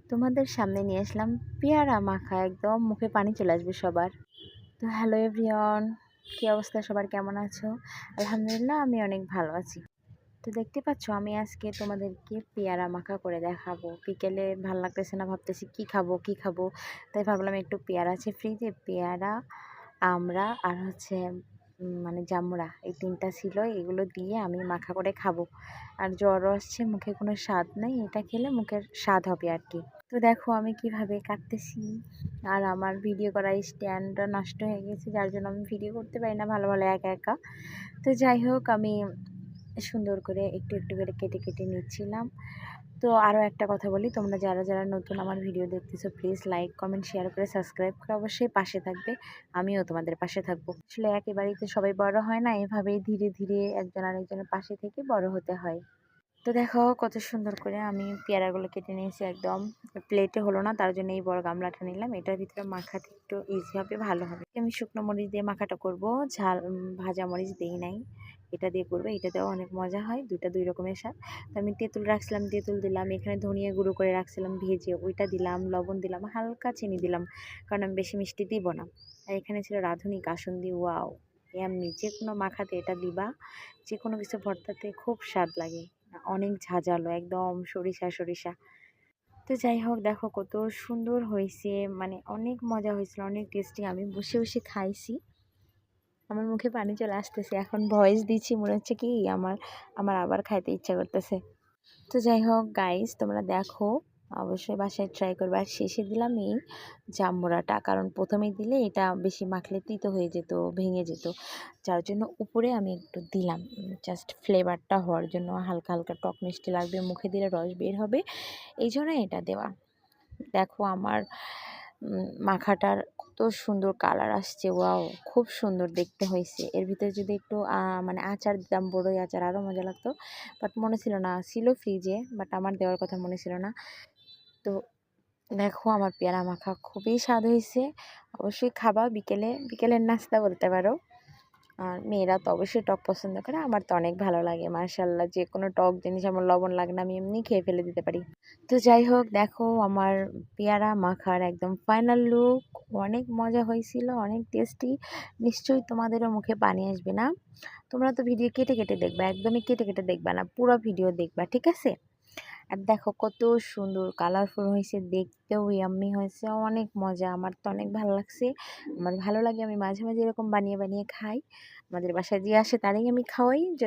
তোমাদের সামনে নিয়ে আসলাম পেয়ারা মাখা, একদম মুখে পানি চলে আসবে সবার। তো হ্যালো এভরিওয়ান, কী অবস্থা সবার, কেমন আছো? আলহামদুলিল্লাহ, আমি অনেক ভালো আছি। তো দেখতে পাচ্ছ, আমি আজকে তোমাদেরকে পেয়ারা মাখা করে দেখাবো। বিকেলে ভালো লাগতেছে না, ভাবতেছি কি খাবো কি খাবো, তাই ভাবলাম একটু পেয়ারা আছে ফ্রিজে, পেয়ারা, আমড়া আর হচ্ছে মানে জামুড়া, এই তিনটা ছিল, এগুলো দিয়ে আমি মাখা করে খাবো। আর জ্বরও আসছে, মুখে কোনো স্বাদ নেই, এটা খেলে মুখের স্বাদ হবে আর কি। তো দেখো আমি কিভাবে কাটতেছি। আর আমার ভিডিও করার স্ট্যান্ডটা নষ্ট হয়ে গেছে, যার জন্য আমি ভিডিও করতে পারি না ভালো ভালো একা একা। তো যাই হোক, আমি সুন্দর করে একটু একটু করে কেটে কেটে নিচ্ছিলাম। তো আরও একটা কথা বলি, তোমরা যারা যারা নতুন আমার ভিডিও দেখতেছো, প্লিজ লাইক কমেন্ট শেয়ার করে সাবস্ক্রাইব করে অবশ্যই পাশে থাকবে। আমিও তোমাদের পাশে থাকবো। আসলে একেবারেই সবাই বড় হয় না, এভাবেই ধীরে ধীরে একজন আরেকজনের পাশে থেকে বড় হতে হয়। তো দেখো কত সুন্দর করে আমি পেয়ারাগুলো কেটে নিয়েছি, একদম প্লেটে হলো না, তার জন্য এই বড় গামলাটা নিলাম। এটার ভিতরে মাখাতে একটু ইজি হবে, ভালো হবে। আমি শুকনো মরিচ দিয়ে মাখাটা করব, ঝাল ভাজা মরিচ দিই নাই, এটা দিয়ে করবো। এটা দেওয়া অনেক মজা হয়, দুইটা দুই রকমের স্বাদ। তো আমি তেঁতুল রাখছিলাম, তেঁতুল দিলাম, এখানে ধনিয়া গুঁড়ো করে রাখছিলাম ভেজে, ওইটা দিলাম, লবণ দিলাম, হালকা চিনি দিলাম, কারণ আমি বেশি মিষ্টি দিব না। আর এখানে ছিল রাঁধুনি কাসুন্দি। ওয়াও, এমনি যে কোনো মাখাতে এটা দিবা, যে কোনো কিছু ভর্তাতে খুব স্বাদ লাগে, অনেক ঝাঁঝালো, একদম সরিষা সরিষা। তো যাই হোক, দেখো কত সুন্দর হয়েছে, মানে অনেক মজা হয়েছিল, অনেক টেস্টি। আমি বসে বসে খাইছি, আমার মুখে পানি চলে আসতেছে, এখন ভয়েস দিচ্ছি মনে হচ্ছে কি আমার আমার আবার খাইতে ইচ্ছা করতেছে। তো যাই হোক গাইস, তোমরা দেখো, অবশ্যই বাসায় ট্রাই করবে। আর শেষে দিলাম এই জাম্বুরাটা, কারণ প্রথমে দিলে এটা বেশি মাখলে তিতো হয়ে যেত, ভেঙে যেত, যার জন্য উপরে আমি একটু দিলাম, জাস্ট ফ্লেভারটা হওয়ার জন্য। হালকা হালকা টক মিষ্টি লাগবে, মুখে দিলে রস বের হবে, এই জন্য এটা দেওয়া। দেখো আমার মাখাটার কত সুন্দর কালার আসছে, ওয়াও, খুব সুন্দর দেখতে হয়েছে। এর ভিতরে যদি একটু মানে আচার দিতাম, বড়ই আচার, আরও মজা লাগতো, বাট মনে ছিল না, ছিল ফ্রিজে, বাট আমার দেওয়ার কথা মনে ছিল না। তো দেখো আমার পেয়ারা মাখা খুবই স্বাদ হয়েছে, অবশ্যই খাবা, বিকেলে বিকেলের নাস্তা বলতে পারো। আর মেয়েরা তো অবশ্যই টক পছন্দ করে, আমার তো অনেক ভালো লাগে, মাশাআল্লাহ, যে কোনো টক জিনিস আমার লবণ লাগে না, আমি এমনি খেয়ে ফেলে দিতে পারি। তো যাই হোক, দেখো আমার পেয়ারা মাখার একদম ফাইনাল লুক, অনেক মজা হয়েছিল, অনেক টেস্টি। নিশ্চয়ই তোমাদেরও মুখে পানি আসবে না? তোমরা তো ভিডিও কেটে কেটে দেখবা, একদমই কেটে কেটে দেখবা না, পুরো ভিডিও দেখবা, ঠিক আছে? আর দেখো কত সুন্দর কালারফুল হয়েছে, দেখতেও ইয়াম্মি হয়েছে, অনেক মজা, আমার তো অনেক ভালো লাগছে। আমার ভালো লাগে, আমি মাঝে মাঝে এরকম বানিয়ে বানিয়ে খাই, আমাদের বাসায় যে আসে তারই আমি খাওয়াই।